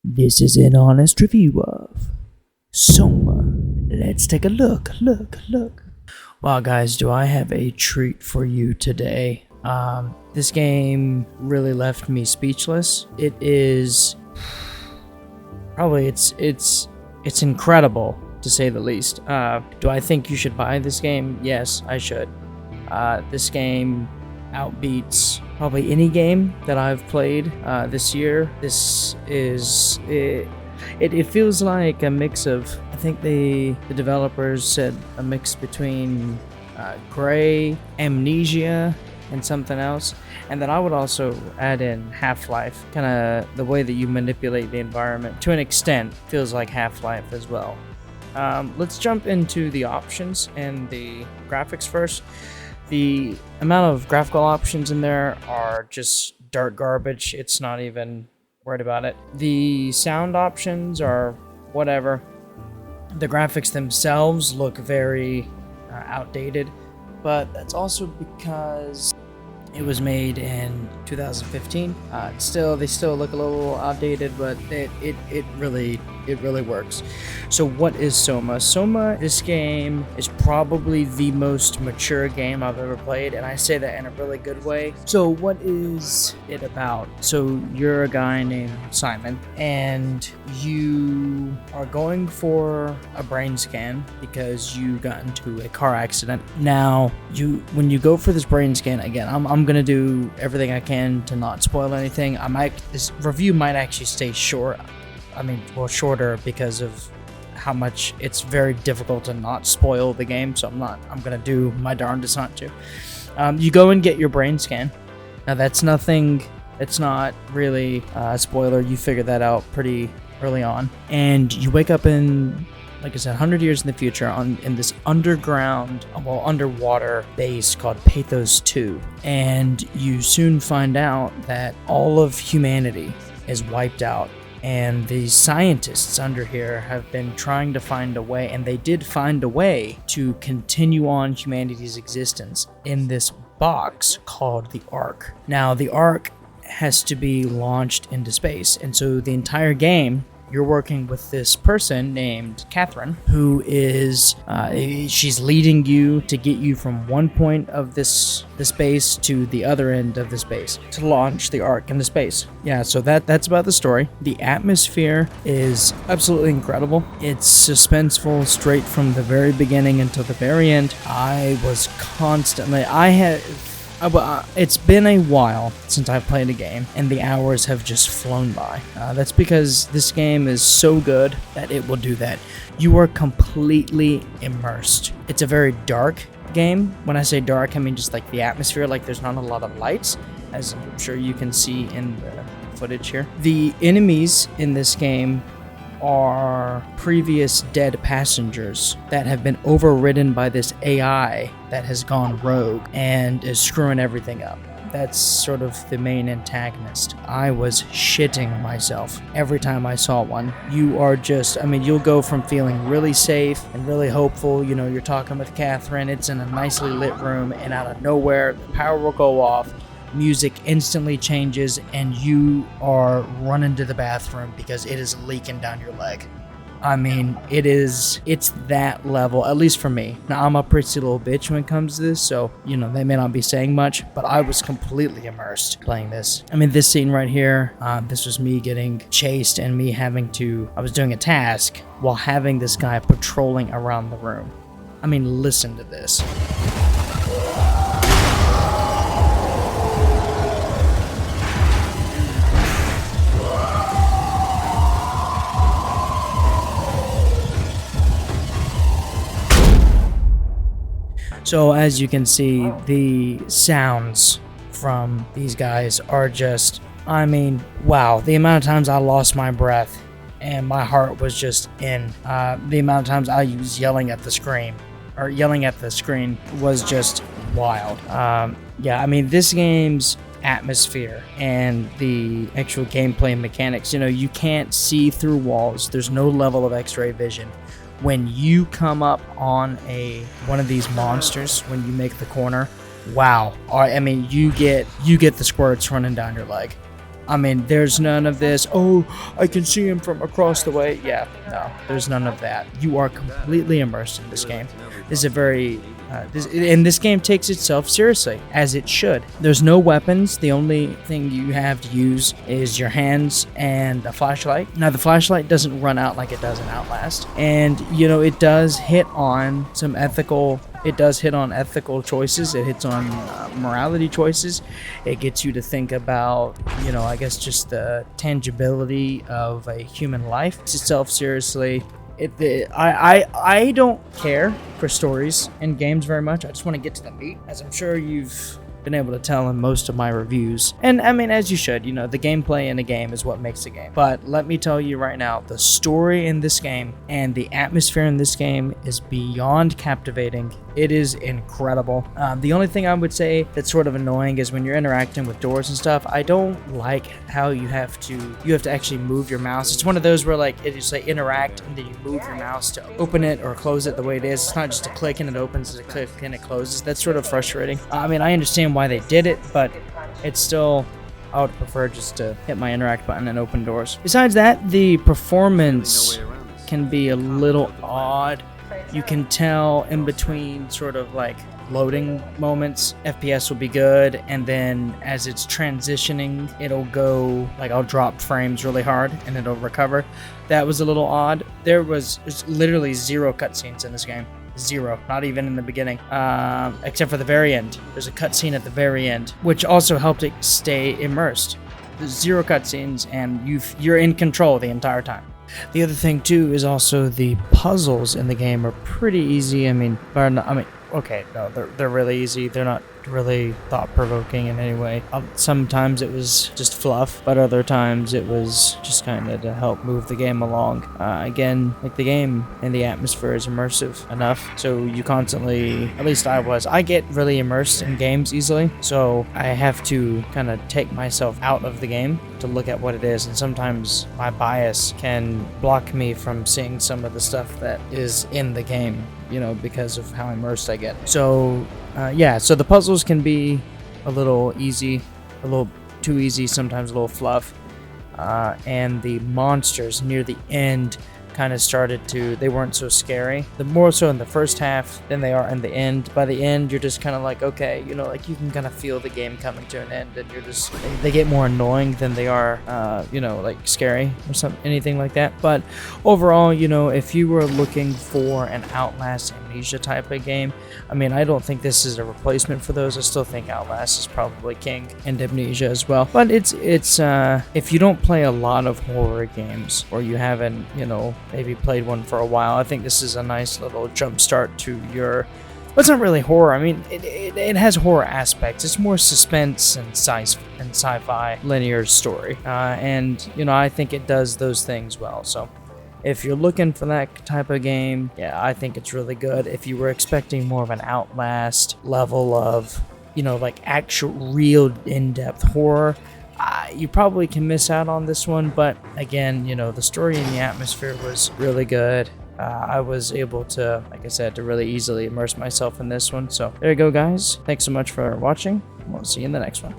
This is an honest review of Soma. Let's take a look. Wow, guys, do I have a treat for you today. This game really left me speechless. It is probably it's incredible, to say the least. Do I think you should buy this game? Yes, I should. This game outbeats probably any game that I've played this year. This is it feels like a mix of, I think the developers said a mix between Gray, Amnesia, and something else. And then I would also add in Half-Life. Kind of the way that you manipulate the environment to an extent feels like Half-Life as well. Let's jump into the options and the graphics first. The amount of graphical options in there are just dirt garbage. It's not even worried about it. The sound options are whatever. The graphics themselves look very outdated, but that's also because it was made in 2015. They still look a little outdated, but it really works. So what is Soma? Soma, this game is probably the most mature game I've ever played, and I say that in a really good way. So what is it about? So you're a guy named Simon, and you are going for a brain scan because you got into a car accident. Now, when you go for this brain scan, again, I'm gonna do everything I can to not spoil anything. This review might actually stay short. Shorter because of how much it's very difficult to not spoil the game. So I'm gonna do my darndest not to. You go and get your brain scan. Now that's nothing. It's not really a spoiler. You figure that out pretty early on, and you wake up in, like I said, 100 years in the future in this underwater base called Pathos 2. And you soon find out that all of humanity is wiped out. And the scientists under here have been trying to find a way, and they did find a way to continue on humanity's existence in this box called the Ark. Now, the Ark has to be launched into space, and so the entire game, you're working with this person named Catherine, who is, she's leading you to get you from one point of the space to the other end of the space to launch the Ark into space. Yeah, so that's about the story. The atmosphere is absolutely incredible. It's suspenseful straight from the very beginning until the very end. It's been a while since I've played a game, and the hours have just flown by. That's because this game is so good that it will do that. You are completely immersed. It's a very dark game. When I say dark, I mean just like the atmosphere, like there's not a lot of lights, as I'm sure you can see in the footage here. The enemies in this game are previous dead passengers that have been overridden by this AI that has gone rogue and is screwing everything up. That's sort of the main antagonist. I was shitting myself every time I saw one. You'll go from feeling really safe and really hopeful. You know, you're talking with Catherine, it's in a nicely lit room, and out of nowhere, the power will go off. Music instantly changes, and you are running to the bathroom because it is leaking down your leg. I mean, it's that level, at least for me. Now, I'm a pretty little bitch when it comes to this, so, they may not be saying much, but I was completely immersed playing this. I mean, this scene right here, this was me getting chased and I was doing a task while having this guy patrolling around the room. I mean, listen to this. So as you can see, the sounds from these guys are just, wow. The amount of times I lost my breath and my heart was just in. The amount of times I was yelling at the screen was just wild. This game's atmosphere and the actual gameplay mechanics, you can't see through walls. There's no level of X-ray vision. When you come up on one of these monsters, when you make the corner, wow. You get the squirts running down your leg. I mean, there's none of this, oh, I can see him from across the way. Yeah, no, there's none of that. You are completely immersed in this game. This is a very and this game takes itself seriously, as it should. There's no weapons. The only thing you have to use is your hands and a flashlight. Now, the flashlight doesn't run out like it does in Outlast, and you know, it does hit on some ethical. It does hit on ethical choices. It hits on morality choices. It gets you to think about, you know, I guess just the tangibility of a human life. It takes itself seriously. I don't care for stories in games very much. I just want to get to the meat, as I'm sure you've been able to tell in most of my reviews. And I mean, as you should, you know, the gameplay in a game is what makes a game. But let me tell you right now, the story in this game and the atmosphere in this game is beyond captivating. It is incredible. The only thing I would say that's sort of annoying is when you're interacting with doors and stuff, I don't like how you have to actually move your mouse. It's one of those where like it is like interact and then you move your mouse to open it or close it the way it is. It's not just a click and it opens, it's a click and it closes. That's sort of frustrating. I mean, I understand why they did it, but it's still, I would prefer just to hit my interact button and open doors. Besides that, the performance can be a little odd. You can tell in between sort of like loading moments, FPS will be good, and then as it's transitioning, it'll go, like I'll drop frames really hard and it'll recover. That was a little odd. There's literally 0 cutscenes in this game. 0, not even in the beginning, except for the very end. There's a cutscene at the very end, which also helped it stay immersed. There's 0 cutscenes, and you're in control the entire time. The other thing too is also the puzzles in the game are pretty easy. Okay, no, they're really easy. They're not really thought-provoking in any way. Sometimes it was just fluff, but other times it was just kind of to help move the game along. Again, like the game and the atmosphere is immersive enough, so you constantly, at least I get really immersed in games easily, so I have to kind of take myself out of the game to look at what it is, and sometimes my bias can block me from seeing some of the stuff that is in the game, you know, because of how immersed I get. So yeah, so the puzzles can be a little easy, a little too easy, sometimes a little fluff, and the monsters near the end kind of they weren't so scary. The more so in the first half than they are in the end. By the end, you're just kind of like, okay, you know, like you can kind of feel the game coming to an end, and they get more annoying than they are, you know, like scary or anything like that. But overall, you know, if you were looking for an Outlast Amnesia type of game, I mean, I don't think this is a replacement for those. I still think Outlast is probably king, and Amnesia as well. But it's if you don't play a lot of horror games, or you haven't, you know, maybe played one for a while, I think this is a nice little jump start to your... Well, it's not really horror. I mean, it has horror aspects. It's more suspense and sci-fi linear story. And, you know, I think it does those things well. So if you're looking for that type of game, yeah, I think it's really good. If you were expecting more of an Outlast level of, you know, like actual real in-depth horror, you probably can miss out on this one. But again, you know, the story and the atmosphere was really good. I was able to, like I said, to really easily immerse myself in this one. So there you go, guys. Thanks so much for watching. We'll see you in the next one.